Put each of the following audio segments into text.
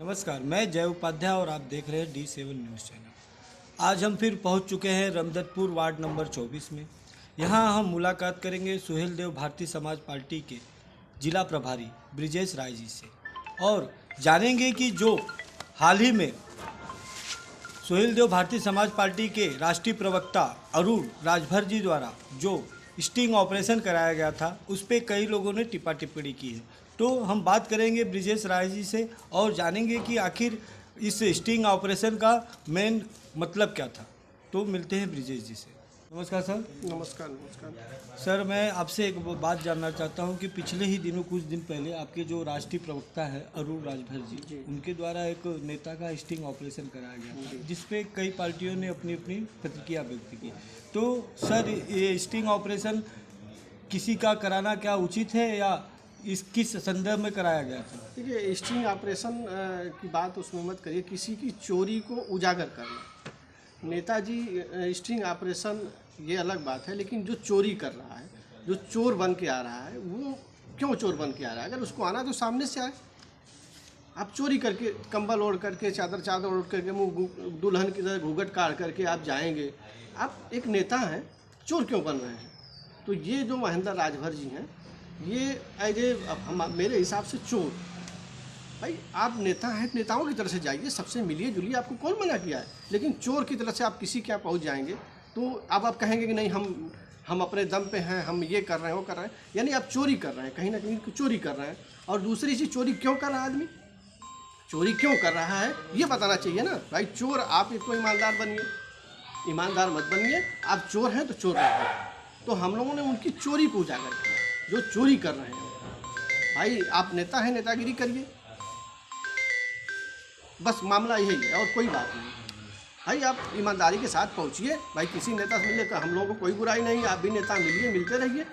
नमस्कार, मैं जय उपाध्याय और आप देख रहे हैं D7 न्यूज़ चैनल। आज हम फिर पहुंच चुके हैं रमदतपुर वार्ड नंबर 24 में। यहां हम मुलाकात करेंगे सुहेल देव भारतीय समाज पार्टी के जिला प्रभारी ब्रिजेश राय जी से और जानेंगे कि जो हाल ही में सुहेल देव भारतीय समाज पार्टी के राष्ट्रीय प्रवक्ता अरुण राजभर जी द्वारा जो स्टिंग ऑपरेशन कराया गया था उस पर कई लोगों ने टिप्पा टिप्पणी की है। तो हम बात करेंगे ब्रिजेश राय जी से और जानेंगे कि आखिर इस स्टिंग ऑपरेशन का मेन मतलब क्या था। तो मिलते हैं ब्रिजेश जी से। नमस्कार सर। नमस्कार नमस्कार। सर, मैं आपसे एक बात जानना चाहता हूं कि पिछले ही दिनों कुछ दिन पहले आपके जो राष्ट्रीय प्रवक्ता है अरुण राजभर जी, उनके द्वारा एक नेता का स्टिंग ऑपरेशन कराया गया जिसपे कई पार्टियों ने अपनी अपनी प्रतिक्रिया व्यक्त की। तो सर, ये स्टिंग ऑपरेशन किसी का कराना क्या उचित है या इस किस संदर्भ में कराया गया था? देखिए, स्टिंग ऑपरेशन की बात उसमें मत करिए। किसी की चोरी को उजागर करना, नेताजी स्टिंग ऑपरेशन ये अलग बात है, लेकिन जो चोरी कर रहा है, जो चोर बन के आ रहा है, वो क्यों चोर बन के आ रहा है? अगर उसको आना तो सामने से आए। आप चोरी करके कंबल ओढ़ करके चादर ओढ़ करके मुँह दुल्हन की तरह घूंघट काट करके आप जाएंगे। आप एक नेता हैं, चोर क्यों बन रहे हैं? तो ये जो महेंद्र राजभर जी हैं, ये एज ए मेरे हिसाब से चोर। भाई, आप नेता हैं, नेताओं की तरह से जाइए, सबसे मिलिए जुलिए, आपको कौन मना किया है? लेकिन चोर की तरह से आप किसी के यहाँ पहुँच जाएंगे तो अब आप कहेंगे कि नहीं, हम अपने दम पे हैं, हम ये कर रहे हैं, वो कर रहे हैं। यानी आप चोरी कर रहे हैं, कहीं ना कहीं चोरी कर रहे हैं। और दूसरी चीज़, चोरी क्यों कर रहा है आदमी? चोरी क्यों कर रहा है ये बताना चाहिए ना भाई। चोर आप एक तो ईमानदार बनिए, ईमानदार मत बनिए। आप चोर हैं तो चोर रहिए। तो हम लोगों ने उनकी चोरी को उजागर किया, जो चोरी कर रहे हैं। भाई, आप नेता हैं, नेतागिरी करिए, बस मामला यही है और कोई बात नहीं। भाई, आप ईमानदारी के साथ पहुंचिए। भाई, किसी नेता से मिलने का हम लोगों को कोई बुराई नहीं है, आप भी नेता मिलिए, मिलते रहिए,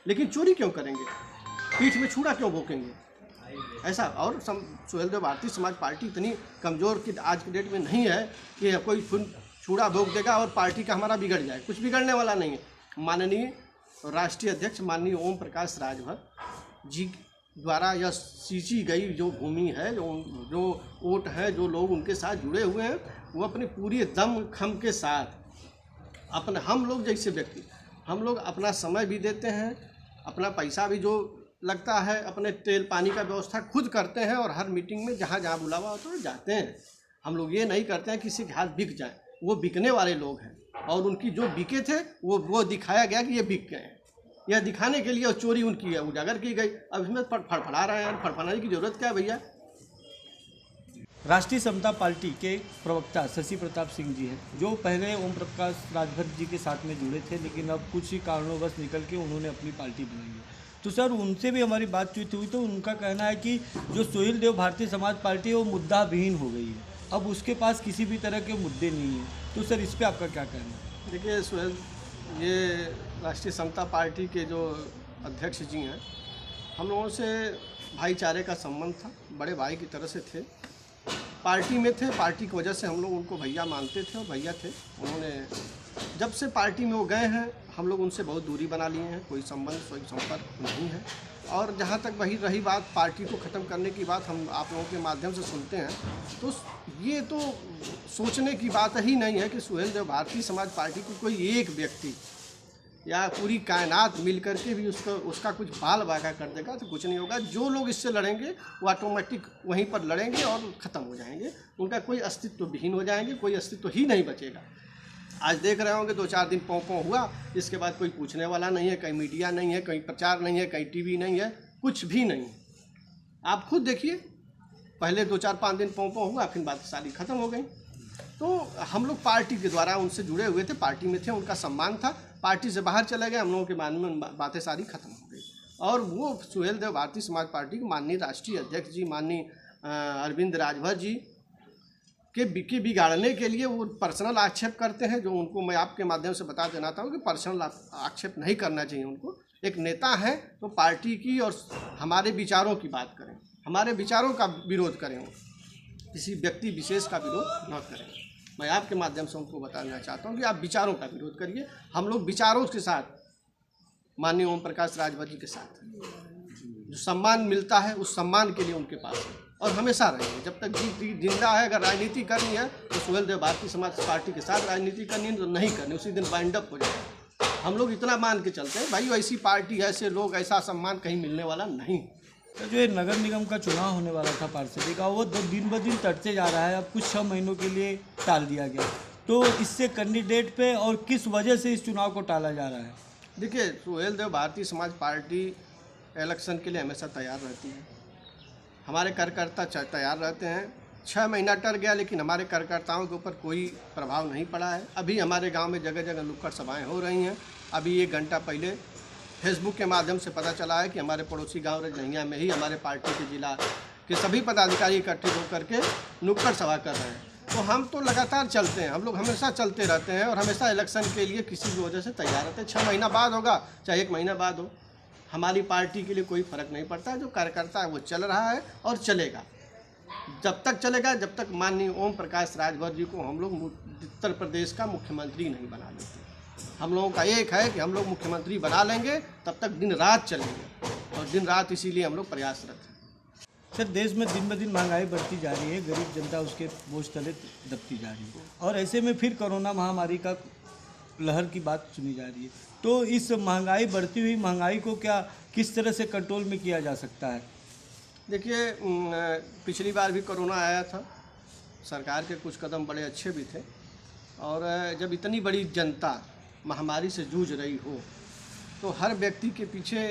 लेकिन चोरी क्यों करेंगे? पीठ में छुरा क्यों भोंकेंगे? ऐसा। और सुहेल देव भारतीय समाज पार्टी इतनी कमज़ोर की आज के डेट में नहीं है कि कोई छुरा भोंक देगा और पार्टी का हमारा बिगड़ जाए। कुछ बिगड़ने वाला नहीं है। माननीय राष्ट्रीय अध्यक्ष माननीय ओम प्रकाश राजभर जी द्वारा यह सींची गई जो भूमि है, जो वोट है, जो लोग उनके साथ जुड़े हुए हैं, वो अपने पूरी दम खम के साथ अपने, हम लोग जैसे व्यक्ति, हम लोग अपना समय भी देते हैं, अपना पैसा भी जो लगता है, अपने तेल पानी का व्यवस्था खुद करते हैं और हर मीटिंग में जहाँ जहाँ बुलावा होता है जाते हैं। हम लोग ये नहीं करते हैं किसी के हाथ बिक जाए। वो बिकने वाले लोग हैं और उनकी जो बिके थे वो दिखाया गया कि ये बिक गए हैं। यह दिखाने के लिए और चोरी उनकी है उजागर की गई। अब इसमें फड़फड़ा रहे हैं, फड़फड़ाने की जरूरत क्या है भैया? राष्ट्रीय समता पार्टी के प्रवक्ता शशि प्रताप सिंह जी हैं, जो पहले ओम प्रकाश राजभर जी के साथ में जुड़े थे, लेकिन अब कुछ ही कारणोंवश निकल के उन्होंने अपनी पार्टी बनाई है। तो सर, उनसे भी हमारी बातचीत हुई तो उनका कहना है कि जो सुहेल देव भारतीय समाज पार्टी है वो मुद्दा विहीन हो गई है, अब उसके पास किसी भी तरह के मुद्दे नहीं हैं। तो सर, इस पर आपका क्या कहना है? देखिए सुहेल, ये राष्ट्रीय समता पार्टी के जो अध्यक्ष जी हैं, हम लोगों से भाईचारे का संबंध था, बड़े भाई की तरह से थे, पार्टी में थे। पार्टी की वजह से हम लोग उनको भैया मानते थे और भैया थे। उन्होंने जब से पार्टी में वो गए हैं, हम लोग उनसे बहुत दूरी बना लिए हैं, कोई संबंध कोई संपर्क नहीं है। और जहाँ तक वही रही बात पार्टी को ख़त्म करने की बात, हम आप लोगों के माध्यम से सुनते हैं, तो ये तो सोचने की बात ही नहीं है कि सुहेल देव भारतीय समाज पार्टी को कोई एक व्यक्ति या पूरी कायनात मिल करके भी उसका कुछ बाल बाका कर देगा तो कुछ नहीं होगा। जो लोग इससे लड़ेंगे वो ऑटोमेटिक वहीं पर लड़ेंगे और ख़त्म हो जाएंगे, उनका कोई अस्तित्व विहीन हो जाएंगे, कोई अस्तित्व ही नहीं बचेगा। आज देख रहे होंगे 2-4 दिन पों हुआ, इसके बाद कोई पूछने वाला नहीं है, कहीं मीडिया नहीं है, कहीं प्रचार नहीं है, कहीं टीवी नहीं है, कुछ भी नहीं। आप खुद देखिए, पहले 2-4-5 दिन पों हुआ, फिर बात सारी ख़त्म हो गई। तो हम लोग पार्टी के द्वारा उनसे जुड़े हुए थे, पार्टी में थे, उनका सम्मान था। पार्टी से बाहर चले गए, हम लोगों के मान में बातें सारी खत्म हो गई। और वो सुहेल देव भारतीय समाज पार्टी के माननीय राष्ट्रीय अध्यक्ष जी माननीय अरविंद राजभर जी के बिगाड़ने के लिए वो पर्सनल आक्षेप करते हैं, जो उनको मैं आपके माध्यम से बता देना चाहता हूँ कि पर्सनल आक्षेप नहीं करना चाहिए उनको। एक नेता है तो पार्टी की और हमारे विचारों की बात करें, हमारे विचारों का विरोध करें, किसी व्यक्ति विशेष का विरोध न करें। मैं आपके माध्यम से उनको बताना चाहता हूँ कि आप विचारों का विरोध करिए। हम लोग विचारों के साथ माननीय ओम प्रकाश राजभर जी के साथ जो सम्मान मिलता है उस सम्मान के लिए उनके पास है। और हमेशा रहेंगे जब तक जिंदा है। अगर राजनीति करनी है तो सुहेल देव भारतीय समाज पार्टी के साथ राजनीति करनी है, तो नहीं करनी, उसी दिन बाइंड अप हो जाएगा। हम लोग इतना मान के चलते हैं भाई, ऐसी पार्टी, ऐसे लोग, ऐसा सम्मान कहीं मिलने वाला नहीं। तो जो ये नगर निगम का चुनाव होने वाला था पार्षदी का, वो दिन ब दिन टटते जा रहा है। अब कुछ 6 महीनों के लिए टाल दिया गया, तो इससे कैंडिडेट पे और किस वजह से इस चुनाव को टाला जा रहा है? देखिए, सुहेल देव भारतीय समाज पार्टी इलेक्शन के लिए हमेशा तैयार रहती है। हमारे कार्यकर्ता तैयार रहते हैं। 6 महीना टर गया लेकिन हमारे कार्यकर्ताओं के ऊपर कोई प्रभाव नहीं पड़ा है। अभी हमारे गांव में जगह जगह नुक्कड़ सभाएं हो रही हैं। अभी 1 घंटा पहले फेसबुक के माध्यम से पता चला है कि हमारे पड़ोसी गांव रजनहिया में ही हमारे पार्टी के जिला के सभी पदाधिकारी इकट्ठे होकर के नुक्कड़ सभा कर रहे हैं। तो हम तो लगातार चलते हैं, हम लोग हमेशा चलते रहते हैं और हमेशा इलेक्शन के लिए किसी भी वजह से तैयार रहते हैं। 6 महीना बाद होगा चाहे 1 महीना बाद हो, हमारी पार्टी के लिए कोई फ़र्क नहीं पड़ता है। जो कार्यकर्ता है वो चल रहा है और चलेगा, जब तक चलेगा जब तक माननीय ओम प्रकाश राजभर जी को हम लोग उत्तर प्रदेश का मुख्यमंत्री नहीं बना लेते। हम लोगों का एक है कि हम लोग मुख्यमंत्री बना लेंगे, तब तक दिन रात चलेंगे और दिन रात इसीलिए हम लोग प्रयासरत हैं। सर, देश में दिन ब दिन महंगाई बढ़ती जा रही है, गरीब जनता उसके बोझ तले दबती जा रही है, और ऐसे में फिर कोरोना महामारी का लहर की बात सुनी जा रही है। तो इस महंगाई, बढ़ती हुई महंगाई को क्या किस तरह से कंट्रोल में किया जा सकता है? देखिए, पिछली बार भी कोरोना आया था, सरकार के कुछ कदम बड़े अच्छे भी थे, और जब इतनी बड़ी जनता महामारी से जूझ रही हो तो हर व्यक्ति के पीछे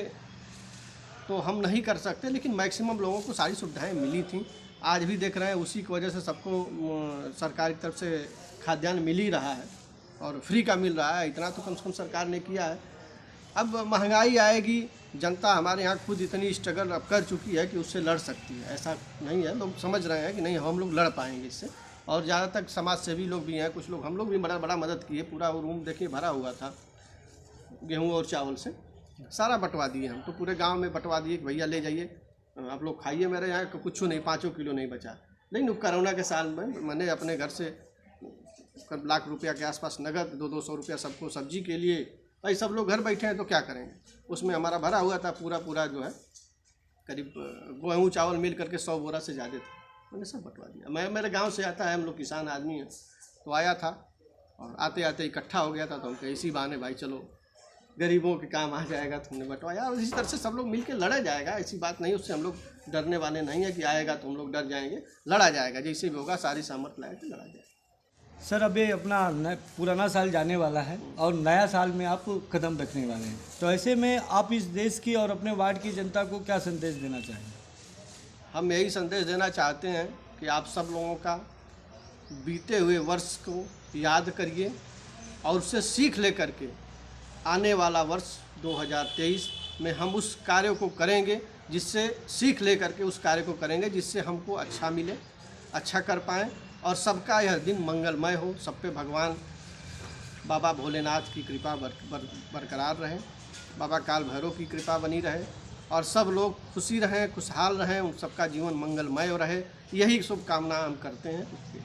तो हम नहीं कर सकते, लेकिन मैक्सिमम लोगों को सारी सुविधाएं मिली थी। आज भी देख रहे हैं उसी की वजह से सबको सरकार की तरफ से खाद्यान्न मिल ही रहा है और फ्री का मिल रहा है। इतना तो कम से कम सरकार ने किया है। अब महंगाई आएगी, जनता हमारे यहाँ खुद इतनी स्ट्रगल अब कर चुकी है कि उससे लड़ सकती है, ऐसा नहीं है। लोग समझ रहे हैं कि नहीं हम लोग लड़ पाएंगे इससे, और ज़्यादा तक समाज सेवी लोग भी हैं, कुछ लोग, हम लोग भी बड़ा मदद किए। पूरा रूम देखिए भरा हुआ था गेहूँ और चावल से, सारा बंटवा दिए हम तो, पूरे गांव में बंटवा दिए कि भैया ले जाइए, आप लोग खाइए। मेरे यहाँ कुछ नहीं, 5 किलो नहीं बचा। लेकिन कोरोना के साल में मैंने अपने घर से करीब लाख रुपया के आसपास नगद, 200 रुपया सबको सब्जी के लिए, भाई सब लोग घर बैठे हैं तो क्या करेंगे, उसमें हमारा भरा हुआ था पूरा जो है, करीब गेहूँ चावल मिल करके 100 बोरा से ज़्यादा था, मैंने सब बंटवा दिया। मैं मेरे गांव से आता है, हम लोग किसान आदमी हैं, तो आया था और आते आते इकट्ठा हो गया था, तो हम कहे इसी बहाने भाई चलो गरीबों के काम आ जाएगा, तो हमने बंटवाया। और इसी तरह से सब लोग मिलकर लड़ा जाएगा, ऐसी बात नहीं, उससे हम लोग डरने वाले नहीं है कि आएगा तो हम लोग डर जाएंगे। लड़ा जाएगा, जैसे भी होगा सारी सामर्थ्य लाए तो लड़ा जाएगा। सर, अब ये अपना पुराना साल जाने वाला है और नया साल में आप कदम रखने वाले हैं, तो ऐसे में आप इस देश की और अपने वार्ड की जनता को क्या संदेश देना चाहेंगे? हम यही संदेश देना चाहते हैं कि आप सब लोगों का बीते हुए वर्ष को याद करिए और उससे सीख ले करके आने वाला वर्ष 2023 में हम उस कार्य को करेंगे, जिससे सीख ले करके उस कार्य को करेंगे जिससे हमको अच्छा मिले, अच्छा कर पाएँ और सबका यह दिन मंगलमय हो। सब पे भगवान बाबा भोलेनाथ की कृपा बरकरार रहे, बाबा काल भैरव की कृपा बनी रहे और सब लोग खुशी रहें, खुशहाल रहें, उन सबका जीवन मंगलमय रहे, यही शुभकामना हम करते हैं।